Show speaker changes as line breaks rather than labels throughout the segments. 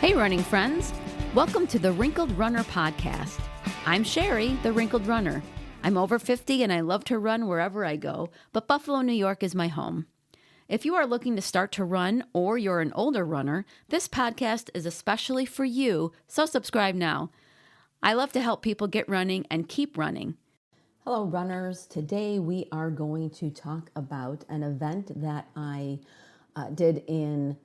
Hey, running friends. Welcome to the Wrinkled Runner podcast. I'm Sherry, the Wrinkled Runner. I'm over 50 and I love to run wherever I go, but Buffalo, New York is my home. If you are looking to start to run or you're an older runner, this podcast is especially for you, so subscribe now. I love to help people get running and keep running.
Hello, runners. Today we are going to talk about an event that I did in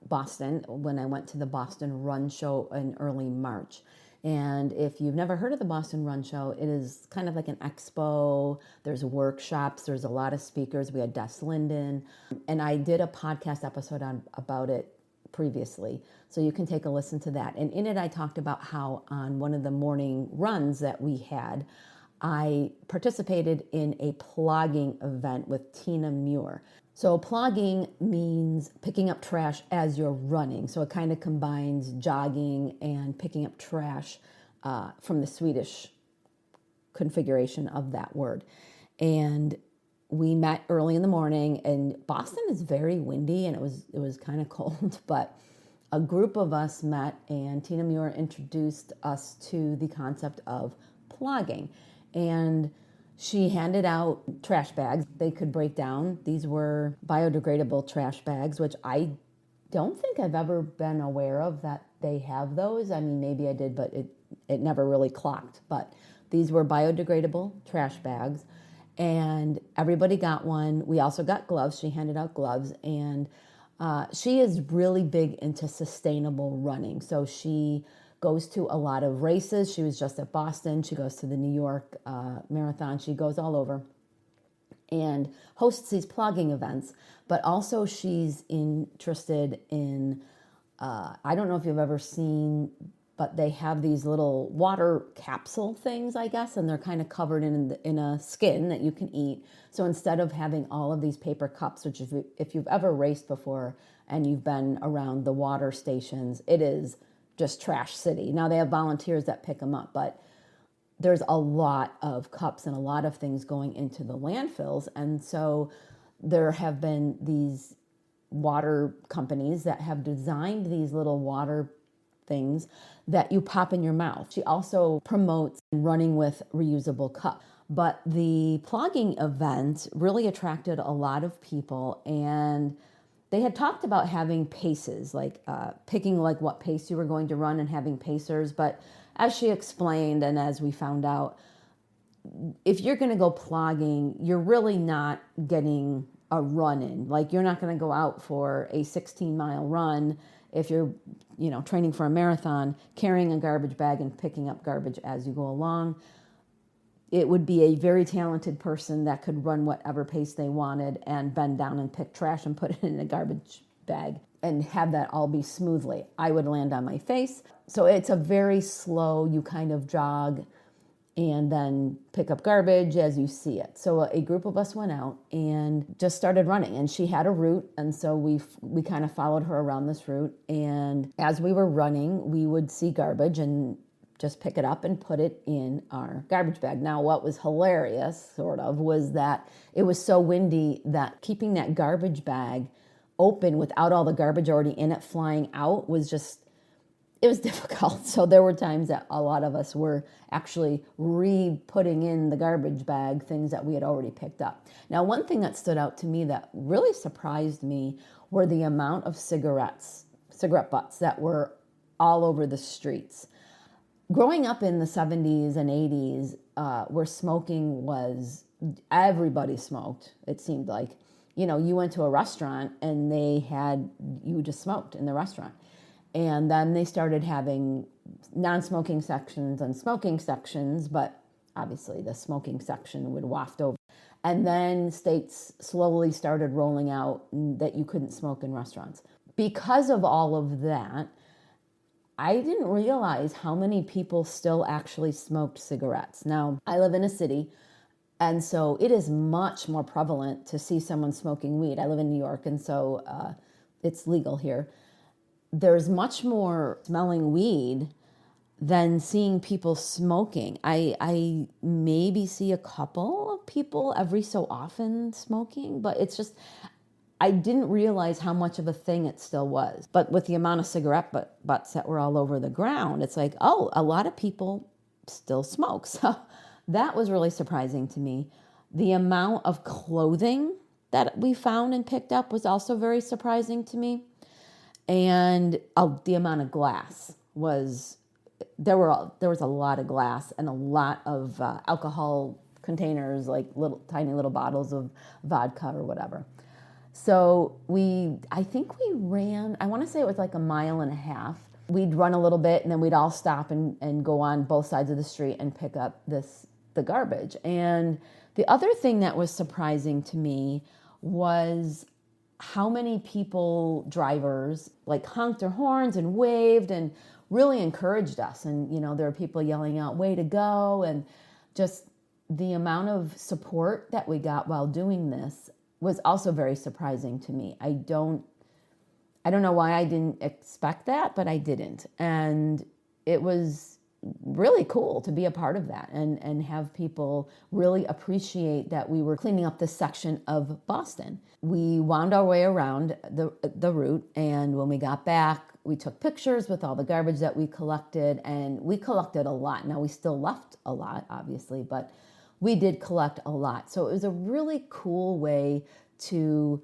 Boston when I went to the Boston Run Show in early March. And if you've never heard of the Boston Run Show, it is kind of like an expo. There's workshops. There's a lot of speakers. We had Des Linden. And I did a podcast episode about it previously. So you can take a listen to that. And in it, I talked about how on one of the morning runs that we had, I participated in a plogging event with Tina Muir. So plogging means picking up trash as you're running. So it kind of combines jogging and picking up trash from the Swedish configuration of that word. And we met early in the morning, and Boston is very windy and it was kind of cold, but a group of us met and Tina Muir introduced us to the concept of plogging. And she handed out trash bags. They could break down. These were biodegradable trash bags, which I don't think I've ever been aware of that they have those. I mean, maybe I did, but it never really clocked. But these were biodegradable trash bags, and everybody got one. We also got gloves. She handed out gloves, and she is really big into sustainable running. So she goes to a lot of races. She was just at Boston. She goes to the New York Marathon. She goes all over and hosts these plogging events. But also she's interested in, I don't know if you've ever seen, but they have these little water capsule things, I guess, and they're kind of covered in a skin that you can eat. So instead of having all of these paper cups, which if you've ever raced before and you've been around the water stations, it is just trash city. Now they have volunteers that pick them up, but there's a lot of cups and a lot of things going into the landfills. And so there have been these water companies that have designed these little water things that you pop in your mouth. She also promotes running with reusable cups. But the plogging event really attracted a lot of people, and they had talked about having paces, like picking like what pace you were going to run and having pacers. But as she explained, and as we found out, if you're going to go plogging, you're really not getting a run in. Like, you're not going to go out for a 16-mile run if you're, training for a marathon, carrying a garbage bag and picking up garbage as you go along. It would be a very talented person that could run whatever pace they wanted and bend down and pick trash and put it in a garbage bag and have that all be smoothly. I would land on my face. So it's a very slow, you kind of jog and then pick up garbage as you see it. So a group of us went out and just started running, and she had a route, and so we kind of followed her around this route. And as we were running, we would see garbage and just pick it up and put it in our garbage bag. Now, what was hilarious, was that it was so windy that keeping that garbage bag open without all the garbage already in it flying out was it was difficult. So there were times that a lot of us were actually re-putting in the garbage bag things that we had already picked up. Now, one thing that stood out to me that really surprised me were the amount of cigarette butts that were all over the streets. Growing up in the 70s and 80s, where smoking was, everybody smoked, it seemed like. You went to a restaurant and you just smoked in the restaurant. And then they started having non-smoking sections and smoking sections, but obviously the smoking section would waft over. And then states slowly started rolling out that you couldn't smoke in restaurants. Because of all of that, I didn't realize how many people still actually smoked cigarettes. Now, I live in a city, and so it is much more prevalent to see someone smoking weed. I live in New York, and so it's legal here. There's much more smelling weed than seeing people smoking. I maybe see a couple of people every so often smoking, but it's just, I didn't realize how much of a thing it still was. But with the amount of cigarette butts that were all over the ground, it's like, oh, a lot of people still smoke. So that was really surprising to me. The amount of clothing that we found and picked up was also very surprising to me. And the amount of glass was, there was a lot of glass and a lot of alcohol containers, like tiny little bottles of vodka or whatever. So I think we ran, I want to say it was like 1.5 miles. We'd run a little bit and then we'd all stop and go on both sides of the street and pick up the garbage. And the other thing that was surprising to me was how many drivers, like honked their horns and waved and really encouraged us. And, there were people yelling out, "Way to go." And just the amount of support that we got while doing this was also very surprising to me. I don't know why I didn't expect that, but I didn't. And it was really cool to be a part of that and have people really appreciate that we were cleaning up this section of Boston. We wound our way around the route, and when we got back, we took pictures with all the garbage that we collected, and we collected a lot. Now, we still left a lot, obviously, but we did collect a lot. So it was a really cool way to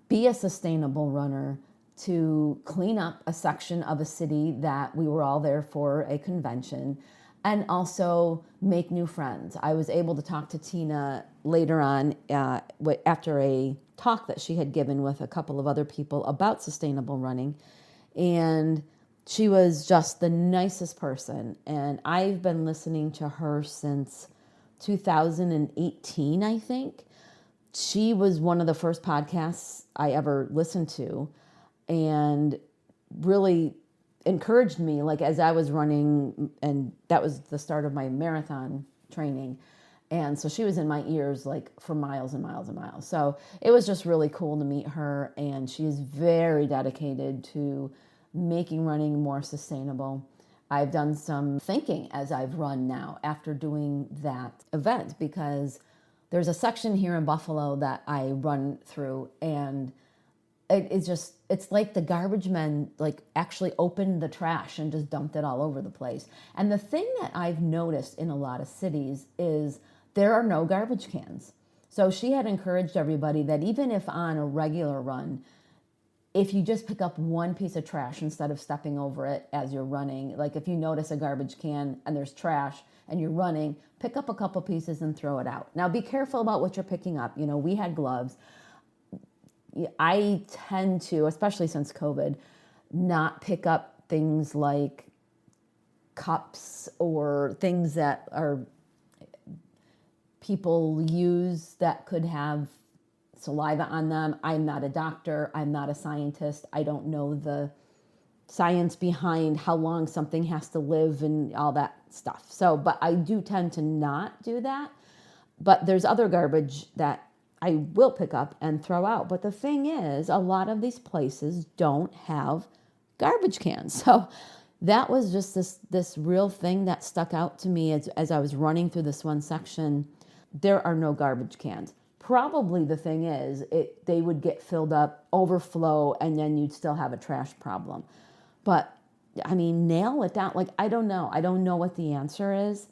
be a sustainable runner, to clean up a section of a city that we were all there for a convention, and also make new friends. I was able to talk to Tina later on after a talk that she had given with a couple of other people about sustainable running, and she was just the nicest person. And I've been listening to her since 2018, I think. She was one of the first podcasts I ever listened to and really encouraged me, like as I was running, and that was the start of my marathon training. And so she was in my ears like for miles and miles and miles. So it was just really cool to meet her. And she is very dedicated to making running more sustainable. I've done some thinking as I've run now after doing that event, because there's a section here in Buffalo that I run through, and it's like the garbage men like actually opened the trash and just dumped it all over the place. And the thing that I've noticed in a lot of cities is there are no garbage cans. So she had encouraged everybody that even if on a regular run, if you just pick up one piece of trash instead of stepping over it as you're running, like if you notice a garbage can and there's trash and you're running, pick up a couple pieces and throw it out. Now be careful about what you're picking up. We had gloves. I tend to, especially since COVID, not pick up things like cups or things that are people use that could have saliva on them. I'm not a doctor. I'm not a scientist. I don't know the science behind how long something has to live and all that stuff. So, but I do tend to not do that. But there's other garbage that I will pick up and throw out. But the thing is, a lot of these places don't have garbage cans. So that was just this real thing that stuck out to me as I was running through this one section. There are no garbage cans. Probably the thing is, they would get filled up, overflow, and then you'd still have a trash problem. But, I mean, nail it down. Like, I don't know. I don't know what the answer is.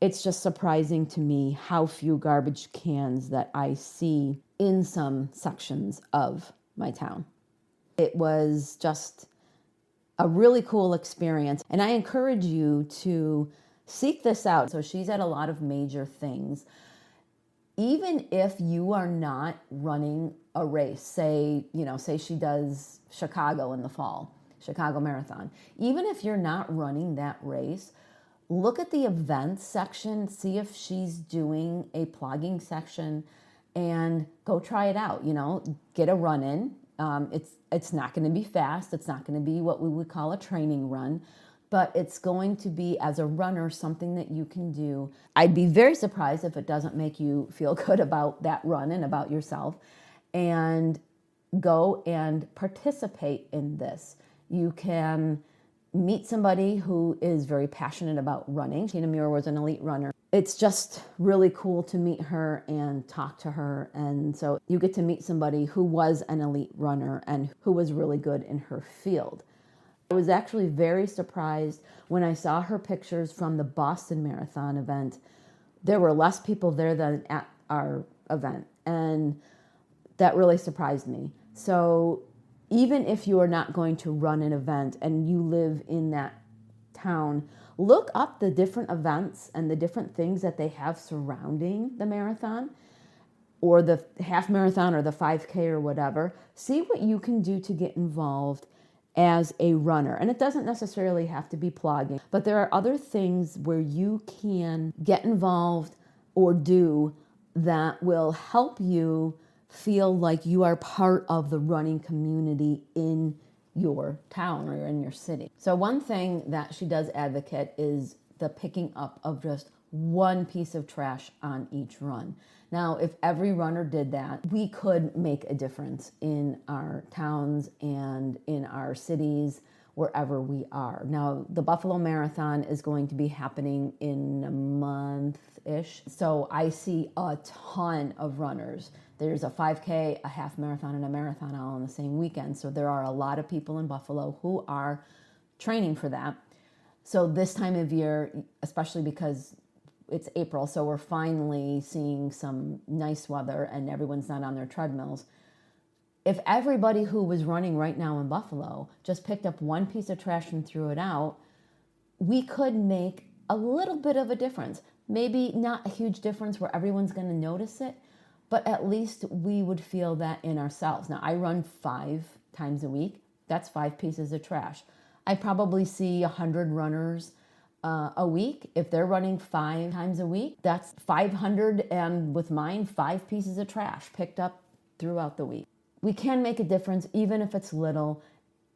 It's just surprising to me how few garbage cans that I see in some sections of my town. It was just a really cool experience. And I encourage you to seek this out. So she's at a lot of major things. Even if you are not running a race, say she does Chicago in the fall, Chicago Marathon. Even if you're not running that race, look at the events section, see if she's doing a plogging section, and go try it out. Get a run in. It's not going to be fast. It's not going to be what we would call a training run, but it's going to be, as a runner, something that you can do. I'd be very surprised if it doesn't make you feel good about that run and about yourself. And go and participate in this. You can meet somebody who is very passionate about running. Tina Muir was an elite runner. it's just really cool to meet her and talk to her. And so you get to meet somebody who was an elite runner and who was really good in her field. I was actually very surprised when I saw her pictures from the Boston Marathon event. There were less people there than at our event, and that really surprised me. So even if you are not going to run an event and you live in that town, look up the different events and the different things that they have surrounding the marathon or the half marathon or the 5K or whatever. See what you can do to get involved as a runner. And it doesn't necessarily have to be plogging, but there are other things where you can get involved or do that will help you feel like you are part of the running community in your town or in your city. So one thing that she does advocate is the picking up of just one piece of trash on each run. Now, if every runner did that, we could make a difference in our towns and in our cities, wherever we are. Now, the Buffalo Marathon is going to be happening in a month-ish. So I see a ton of runners. There's a 5K, a half marathon, and a marathon all on the same weekend. So there are a lot of people in Buffalo who are training for that. So this time of year, especially because it's April, so we're finally seeing some nice weather and everyone's not on their treadmills. If everybody who was running right now in Buffalo just picked up one piece of trash and threw it out, we could make a little bit of a difference. Maybe not a huge difference where everyone's going to notice it, but at least we would feel that in ourselves. Now, I run 5 times a week. That's 5 pieces of trash. I probably see 100 runners a week. If they're running 5 times a week, that's 500, and with mine, 5 pieces of trash picked up throughout the week. We can make a difference, even if it's little.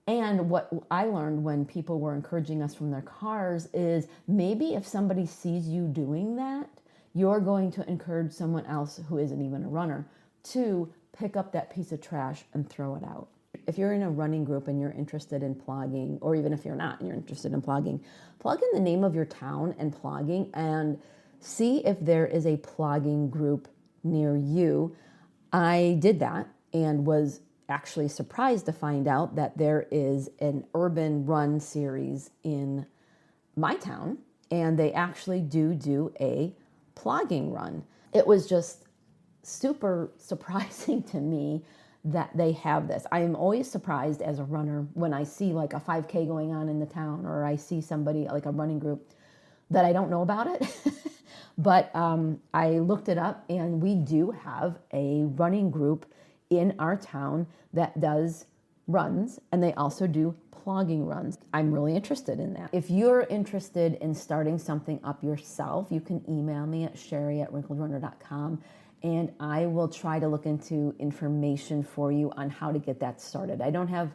And what I learned when people were encouraging us from their cars is maybe if somebody sees you doing that, you're going to encourage someone else who isn't even a runner to pick up that piece of trash and throw it out. If you're in a running group and you're interested in plogging, or even if you're not and you're interested in plogging, plug in the name of your town and plogging and see if there is a plogging group near you. I did that and was actually surprised to find out that there is an urban run series in my town, and they actually do a plogging run. It was just super surprising to me that they have this. I am always surprised as a runner when I see like a 5K going on in the town, or I see somebody like a running group that I don't know about it. But I looked it up, and we do have a running group in our town that does runs, and they also do plogging runs. I'm really interested in that. If you're interested in starting something up yourself, you can email me at sherry@wrinkledrunner.com, and I will try to look into information for you on how to get that started. I don't have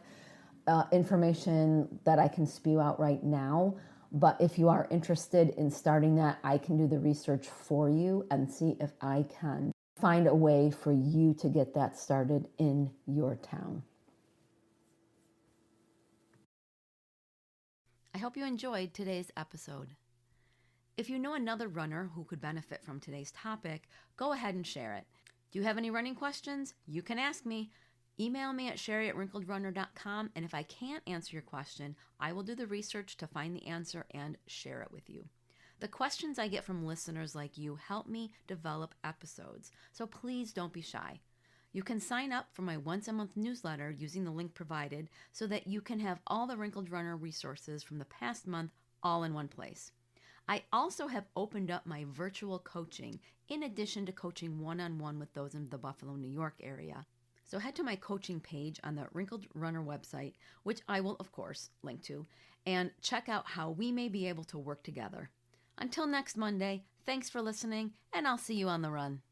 information that I can spew out right now, but if you are interested in starting that, I can do the research for you and see if I can find a way for you to get that started in your town.
I hope you enjoyed today's episode. If you know another runner who could benefit from today's topic, go ahead and share it. Do you have any running questions? You can ask me. Email me at sherry@wrinkledrunner.com, and if I can't answer your question, I will do the research to find the answer and share it with you. The questions I get from listeners like you help me develop episodes, so please don't be shy. You can sign up for my once-a-month newsletter using the link provided so that you can have all the Wrinkled Runner resources from the past month all in one place. I also have opened up my virtual coaching in addition to coaching one-on-one with those in the Buffalo, New York area. So head to my coaching page on the Wrinkled Runner website, which I will, of course, link to, and check out how we may be able to work together. Until next Monday, thanks for listening, and I'll see you on the run.